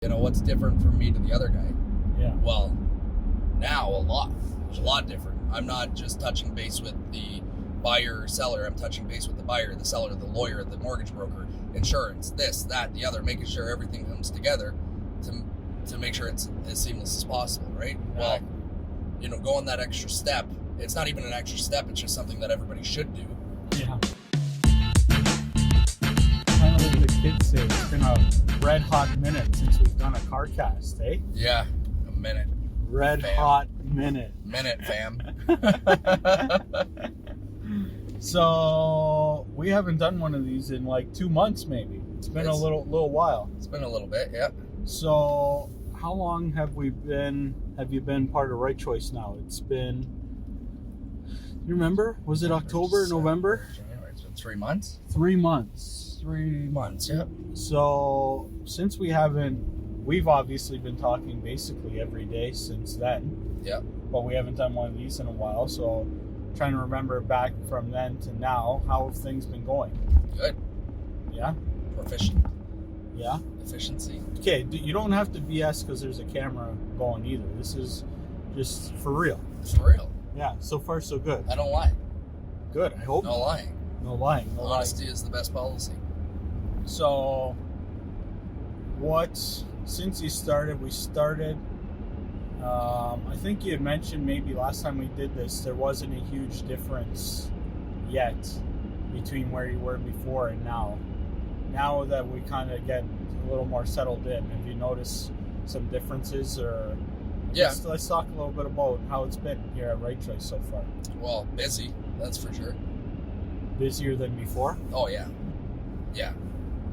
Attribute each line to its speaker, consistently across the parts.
Speaker 1: What's different from me to the other guy?
Speaker 2: Yeah.
Speaker 1: Well, now a lot. There's a lot different. I'm not just touching base with the buyer or seller. I'm touching base with the buyer, the seller, the lawyer, the mortgage broker, insurance, this, that, the other, making sure everything comes together to make sure it's as seamless as possible, right? Well, going that extra step, it's not even an extra step, it's just something that everybody should do.
Speaker 2: Yeah. Kind of like the kids say, it's been a red hot minute since we've done a car cast, eh?
Speaker 1: Yeah, a minute.
Speaker 2: Red
Speaker 1: fam.
Speaker 2: hot minute.
Speaker 1: Minute, fam.
Speaker 2: So we haven't done one of these in like 2 months, maybe. It's been a little while.
Speaker 1: It's been a little bit, yeah.
Speaker 2: So how long have you been part of RightChoice now? It's been, you remember? Was it October, November?
Speaker 1: January. It's been 3 months.
Speaker 2: 3 months.
Speaker 1: 3 months, yeah.
Speaker 2: So since we've obviously been talking basically every day since then.
Speaker 1: Yeah.
Speaker 2: But we haven't done one of these in a while, so trying to remember back from then to now, how have things been going?
Speaker 1: Good.
Speaker 2: Yeah?
Speaker 1: Proficient.
Speaker 2: Yeah?
Speaker 1: Efficiency.
Speaker 2: Okay, you don't have to BS because there's a camera going either. This is just for real.
Speaker 1: For real.
Speaker 2: Yeah, so far so good.
Speaker 1: I don't lie.
Speaker 2: Good, I hope.
Speaker 1: No lying.
Speaker 2: No lying. No
Speaker 1: Honesty
Speaker 2: lying.
Speaker 1: is the best policy.
Speaker 2: So, since you started, I think you had mentioned maybe last time we did this, there wasn't a huge difference yet between where you were before and now. Now that we kind of get a little more settled in, have you noticed some differences? Or
Speaker 1: Yeah.
Speaker 2: Let's talk a little bit about how it's been here at RightChoice so far.
Speaker 1: Well, busy, that's for sure.
Speaker 2: Busier than before?
Speaker 1: Oh, yeah. Yeah.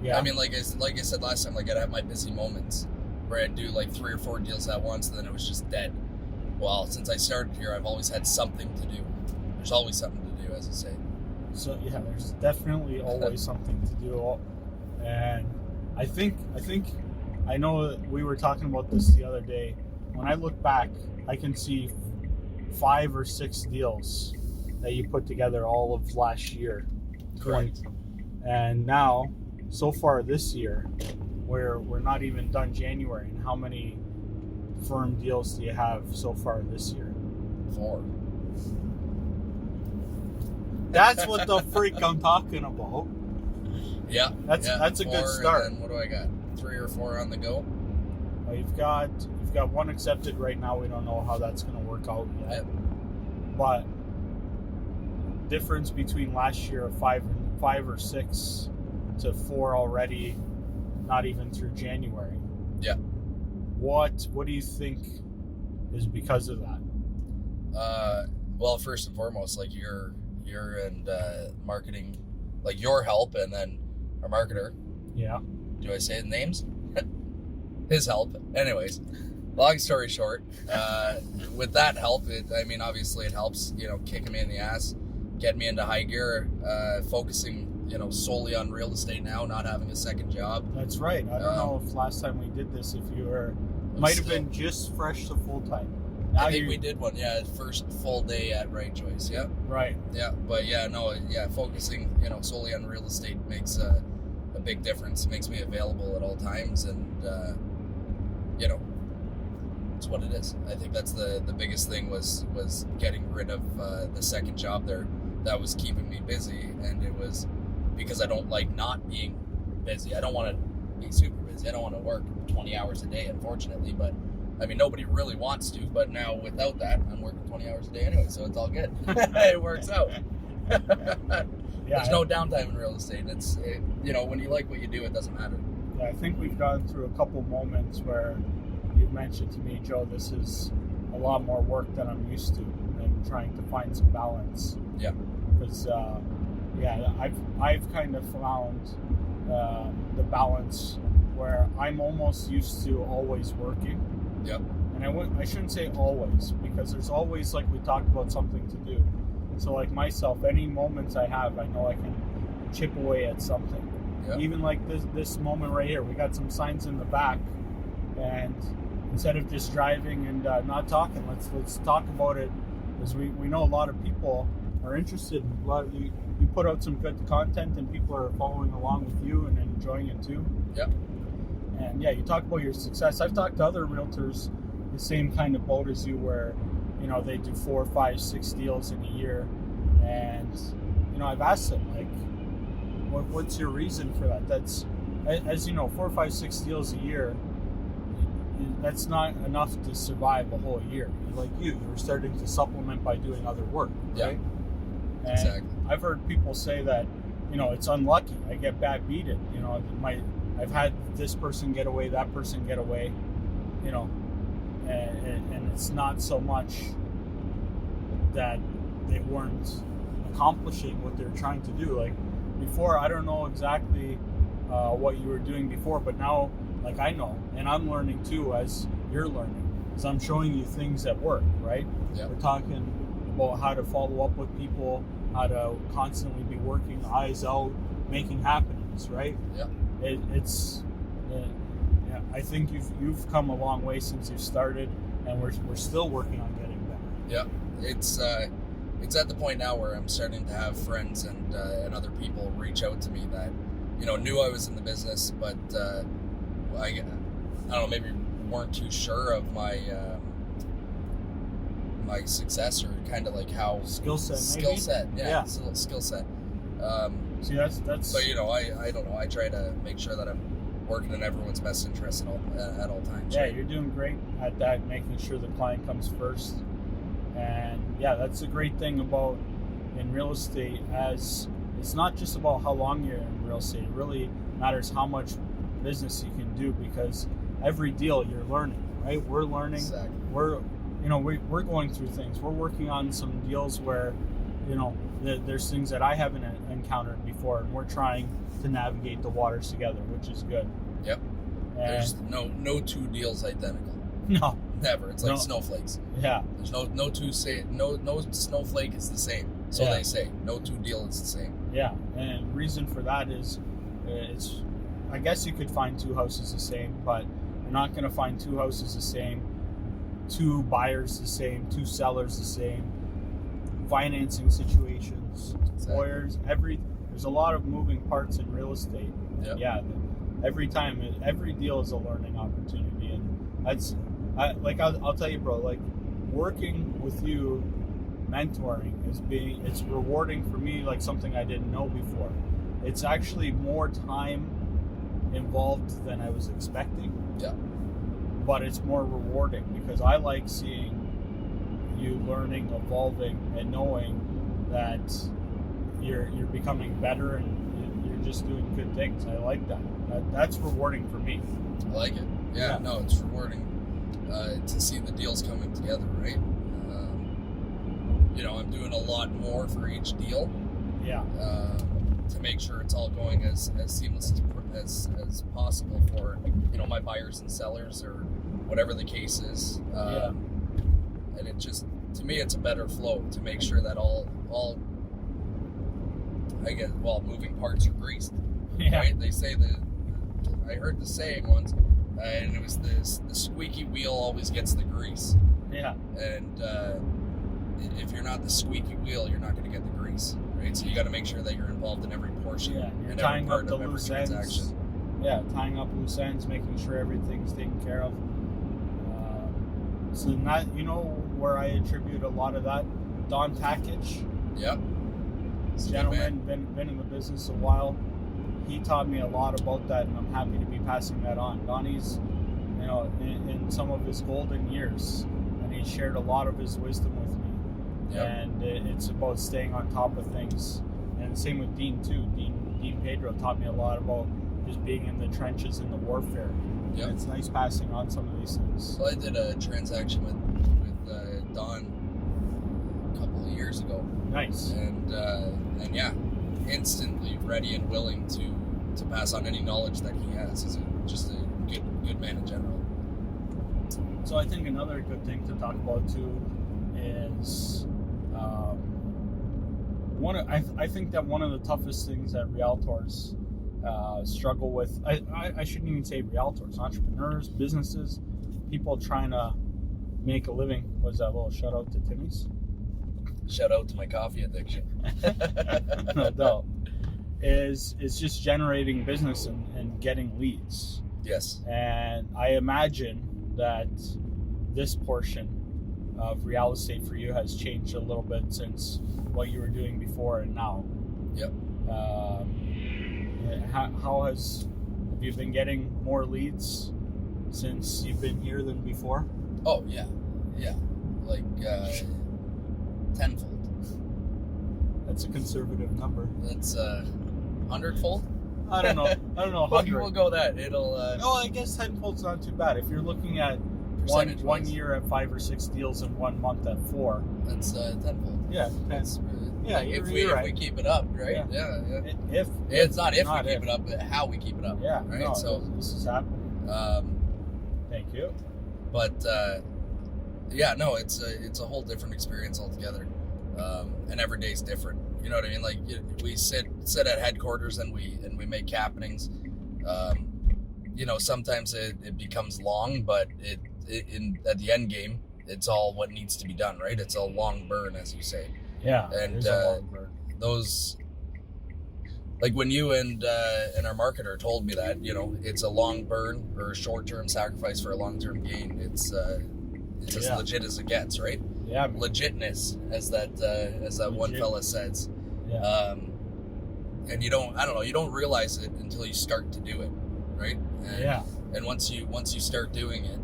Speaker 2: Yeah.
Speaker 1: I mean, like I said last time, I'd have my busy moments where I'd do like 3 or 4 deals at once, and then it was just dead. Well, since I started here, I've always had something to do. There's always something to do, as I say.
Speaker 2: So yeah, there's definitely always something to do, and I know that we were talking about this the other day. When I look back, I can see 5 or 6 deals that you put together all of last year.
Speaker 1: Correct.
Speaker 2: And now, so far this year, we're not even done January, and how many firm deals do you have so far this year?
Speaker 1: 4.
Speaker 2: That's what the freak I'm talking about.
Speaker 1: Yeah.
Speaker 2: That's a
Speaker 1: 4,
Speaker 2: good start.
Speaker 1: And then what do I got? 3 or 4 on the go?
Speaker 2: Well, you've got one accepted right now. We don't know how that's going to work out yet.
Speaker 1: Yep.
Speaker 2: But difference between last year of 5 or 6 to 4 already, not even through January.
Speaker 1: Yeah.
Speaker 2: What do you think is because of that?
Speaker 1: Well, first and foremost, like your and marketing, like your help, and then our marketer.
Speaker 2: Yeah.
Speaker 1: Do I say the names? His help. Anyways, long story short, with that help, obviously it helps, kicking me in the ass, getting me into high gear, focusing, solely on real estate now, not having a second job.
Speaker 2: That's right. I don't know if last time we did this, if you might have been just fresh to full time.
Speaker 1: I think we did one, first full day at RightChoice, yeah. Right. Yeah, but focusing, solely on real estate makes a big difference. Makes me available at all times, and it's what it is. I think that's the biggest thing was getting rid of the second job there that was keeping me busy, and it was because I don't like not being busy. I don't want to be super busy. I don't want to work 20 hours a day, unfortunately, but nobody really wants to, but now without that, I'm working 20 hours a day anyway, so it's all good. It works out. There's no downtime in real estate. When you like what you do, it doesn't matter.
Speaker 2: Yeah, I think we've gone through a couple moments where you've mentioned to me, Joe, this is a lot more work than I'm used to, and trying to find some balance.
Speaker 1: Yeah.
Speaker 2: Because, I've kind of found the balance where I'm almost used to always working.
Speaker 1: Yep.
Speaker 2: And I shouldn't say always, because there's always, like we talked about, something to do. So like myself, any moments I have, I know I can chip away at something. Yep. Even like this moment right here, we got some signs in the back, and instead of just driving and not talking, let's talk about it, because we know a lot of people are interested. You put out some good content, and people are following along with you and enjoying it too.
Speaker 1: Yep.
Speaker 2: And yeah, you talk about your success. I've talked to other realtors the same kind of boat as you, where they do 4, 5, 6 deals in a year, and I've asked them, like, what's your reason for that? That's, as you know, 4, 5, 6 deals a year. That's not enough to survive a whole year. Like you're starting to supplement by doing other work, right?
Speaker 1: Yeah, exactly.
Speaker 2: I've heard people say that, it's unlucky. I get bad beaten. I've had this person get away, that person get away, and it's not so much that they weren't accomplishing what they're trying to do. Like before, I don't know exactly what you were doing before, but now, like, I know, and I'm learning too as you're learning, because I'm showing you things that work, right?
Speaker 1: Yeah.
Speaker 2: We're talking about how to follow up with people, how to constantly be working eyes out, making happenings, right?
Speaker 1: Yeah.
Speaker 2: I think you've come a long way since you started, and we're still working on getting better.
Speaker 1: Yeah, it's at the point now where I'm starting to have friends and other people reach out to me that knew I was in the business, but I don't know, maybe weren't too sure of my my success, or kind of like how skill set, yeah. Skill set.
Speaker 2: See, that's.
Speaker 1: But I don't know. I try to make sure that I'm working in everyone's best interest at all times.
Speaker 2: Yeah,
Speaker 1: right?
Speaker 2: You're doing great at that, making sure the client comes first. And yeah, that's a great thing about in real estate, as it's not just about how long you're in real estate. It really matters how much business you can do, because every deal you're learning, right? We're learning.
Speaker 1: Exactly.
Speaker 2: We're going through things. We're working on some deals where, there's things that I haven't encountered before, and we're trying to navigate the waters together, which is good.
Speaker 1: Yep. And there's no two deals identical.
Speaker 2: No.
Speaker 1: Never. It's like snowflakes.
Speaker 2: Yeah.
Speaker 1: There's no snowflake is the same. So they say. No two deal is the same.
Speaker 2: Yeah. And reason for that is, I guess you could find 2 houses the same, but you're not going to find 2 houses the same, 2 buyers the same, 2 sellers the same, financing situations, lawyers, there's a lot of moving parts in real estate.
Speaker 1: Yep.
Speaker 2: Yeah. Every deal is a learning opportunity, and that's, I'll tell you, bro, like, working with you, mentoring it's rewarding for me, like something I didn't know before. It's actually more time involved than I was expecting.
Speaker 1: Yeah.
Speaker 2: But it's more rewarding, because I like seeing you learning, evolving, and knowing that you're becoming better, and you're just doing good things. I like that. That's rewarding for me.
Speaker 1: I like it. Yeah. No, it's rewarding to see the deals coming together, right? I'm doing a lot more for each deal.
Speaker 2: Yeah.
Speaker 1: To make sure it's all going as seamless as possible for my buyers and sellers, or whatever the case is. And it just, to me, it's a better flow to make sure that all moving parts are greased.
Speaker 2: Yeah.
Speaker 1: Right? They say that, I heard the saying once, and it was the squeaky wheel always gets the grease.
Speaker 2: Yeah.
Speaker 1: And if you're not the squeaky wheel, you're not going to get the grease, right? So you got to make sure that you're involved in every portion,
Speaker 2: You're
Speaker 1: and
Speaker 2: tying
Speaker 1: every
Speaker 2: up
Speaker 1: part
Speaker 2: the
Speaker 1: of every
Speaker 2: loose
Speaker 1: transaction.
Speaker 2: ends. Yeah, tying up loose ends, making sure everything's taken care of. So that, where I attribute a lot of that, Don Package.
Speaker 1: Yep.
Speaker 2: Gentleman, been in the business a while. He taught me a lot about that, and I'm happy to be passing that on. Donnie's, in some of his golden years, and he shared a lot of his wisdom with me.
Speaker 1: Yep.
Speaker 2: And it's about staying on top of things. And same with Dean too. Dean Pedro taught me a lot about just being in the trenches in the warfare.
Speaker 1: Yep.
Speaker 2: And it's nice passing on some of these things.
Speaker 1: So I did a transaction with Don a couple of years ago.
Speaker 2: Nice.
Speaker 1: And yeah, instantly ready and willing to pass on any knowledge that he has. He's just a good man in general.
Speaker 2: So I think another good thing to talk about too is I think that one of the toughest things that ReALtors struggle with, I shouldn't even say ReALtors, entrepreneurs, businesses, people trying to make a living. Was that a little shout out to Timmy's?
Speaker 1: Shout out to my coffee addiction.
Speaker 2: No doubt. Is just generating business and getting leads.
Speaker 1: Yes.
Speaker 2: And I imagine that this portion of real estate for you has changed a little bit since what you were doing before and now.
Speaker 1: Yep.
Speaker 2: How have you been getting more leads since you've been here than before?
Speaker 1: Oh, yeah. Like tenfold.
Speaker 2: That's a conservative number.
Speaker 1: That's 100-fold.
Speaker 2: I don't know. 100.
Speaker 1: We'll go that. It'll.
Speaker 2: I guess tenfold's not too bad. If you're looking at one year at 5 or 6 deals and 1 month at 4,
Speaker 1: that's tenfold.
Speaker 2: Yeah,
Speaker 1: that's if
Speaker 2: right.
Speaker 1: we keep it up, right? Yeah. It's not if we keep it up, but how we keep it up.
Speaker 2: Yeah,
Speaker 1: right.
Speaker 2: No,
Speaker 1: so
Speaker 2: this is happening. Thank you.
Speaker 1: But it's a whole different experience altogether, and every day's different. You know what I mean? Like we sit at headquarters and we make happenings. Sometimes it becomes long, but at the end game, it's all what needs to be done, right? It's a long burn, as you say.
Speaker 2: Yeah,
Speaker 1: and those, like when you and our marketer told me that, it's a long burn or a short-term sacrifice for a long-term gain. It's as legit as it gets, right?
Speaker 2: Yeah,
Speaker 1: legitness, as that one fella says.
Speaker 2: Yeah.
Speaker 1: And you don't realize it until you start to do it, right? And once you start doing it,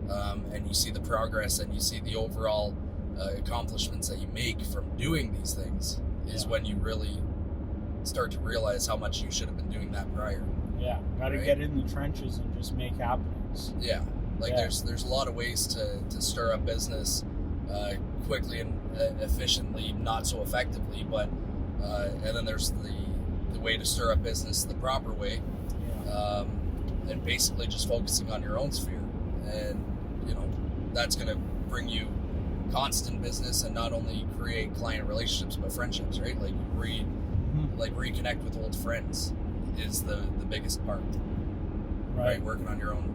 Speaker 1: and you see the progress and you see the overall accomplishments that you make from doing these things, is when you really start to realize how much you should have been doing that prior.
Speaker 2: Yeah, got to get in the trenches and just make happenings.
Speaker 1: Yeah, there's a lot of ways to stir up business quickly and efficiently, not so effectively, but and then there's the way to stir up business the proper way, and basically just focusing on your own sphere, and that's going to bring you constant business and not only create client relationships but friendships, right? Like reconnect with old friends is the biggest part, right? Working on your own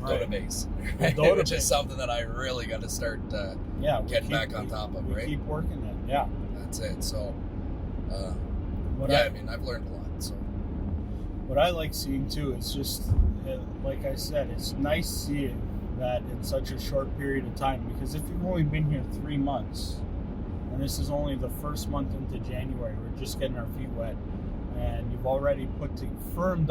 Speaker 1: database, which is something that I really got to start getting back on top of, right?
Speaker 2: Keep working it. Yeah,
Speaker 1: that's it. So I've learned a lot. So
Speaker 2: what I like seeing too is just, like I said, it's nice seeing that in such a short period of time, because if you've only been here 3 months and this is only the first month into January, we're just getting our feet wet, and you've already firm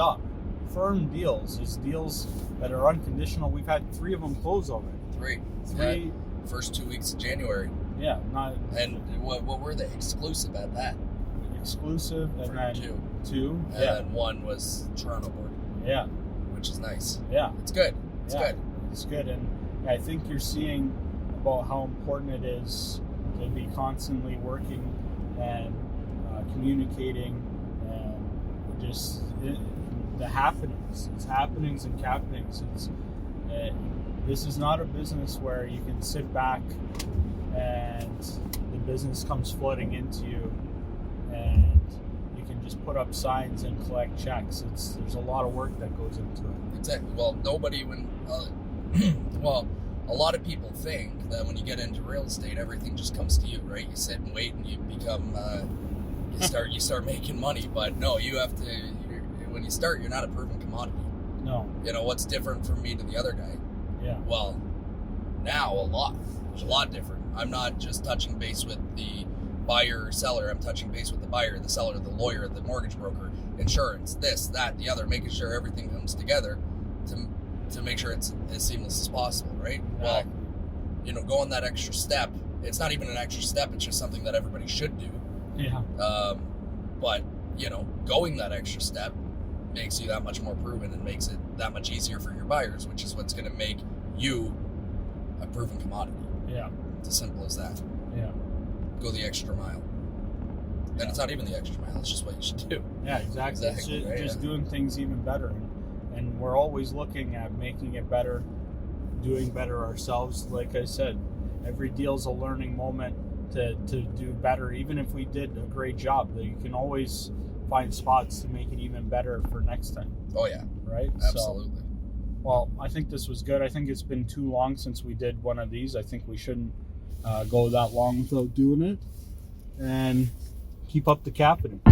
Speaker 2: deals is deals that are unconditional. We've had 3 of them close already. Three.
Speaker 1: First 2 weeks of January.
Speaker 2: Yeah,
Speaker 1: and what were they? Exclusive at that.
Speaker 2: Exclusive, and then two.
Speaker 1: And then one was Toronto board.
Speaker 2: Yeah,
Speaker 1: which is nice.
Speaker 2: Yeah,
Speaker 1: it's good.
Speaker 2: It's good, and I think you're seeing about how important it is to be constantly working and communicating, and just the happenings. It's happenings and cappenings. This is not a business where you can sit back and the business comes flooding into you and you can just put up signs and collect checks. There's a lot of work that goes into it. Exactly.
Speaker 1: Well, a lot of people think that when you get into real estate, everything just comes to you, right? You sit and wait and you become, you start making money. But no, you have to, when you start, you're not a proven commodity.
Speaker 2: No.
Speaker 1: What's different from me to the other guy?
Speaker 2: Yeah.
Speaker 1: Well, now a lot. There's a lot different. I'm not just touching base with the buyer or seller. I'm touching base with the buyer, the seller, the lawyer, the mortgage broker, insurance, this, that, the other, making sure everything comes together to make sure it's as seamless as possible, right? Well, going that extra step, it's not even an extra step, it's just something that everybody should do.
Speaker 2: Yeah.
Speaker 1: But, going that extra step makes you that much more proven and makes it that much easier for your buyers, which is what's going to make you a proven commodity.
Speaker 2: Yeah.
Speaker 1: It's as simple as that.
Speaker 2: Yeah.
Speaker 1: Go the extra mile. And it's not even the extra mile, it's just what you should do.
Speaker 2: Yeah, exactly. It's just doing things even better. And we're always looking at making it better, doing better ourselves. Like I said, every deal's a learning moment to do better. Even if we did a great job, you can always find spots to make it even better for next time.
Speaker 1: Oh, yeah.
Speaker 2: Right?
Speaker 1: Absolutely.
Speaker 2: Well, I think this was good. I think it's been too long since we did one of these. I think we shouldn't go that long without doing it. And keep up the capitings.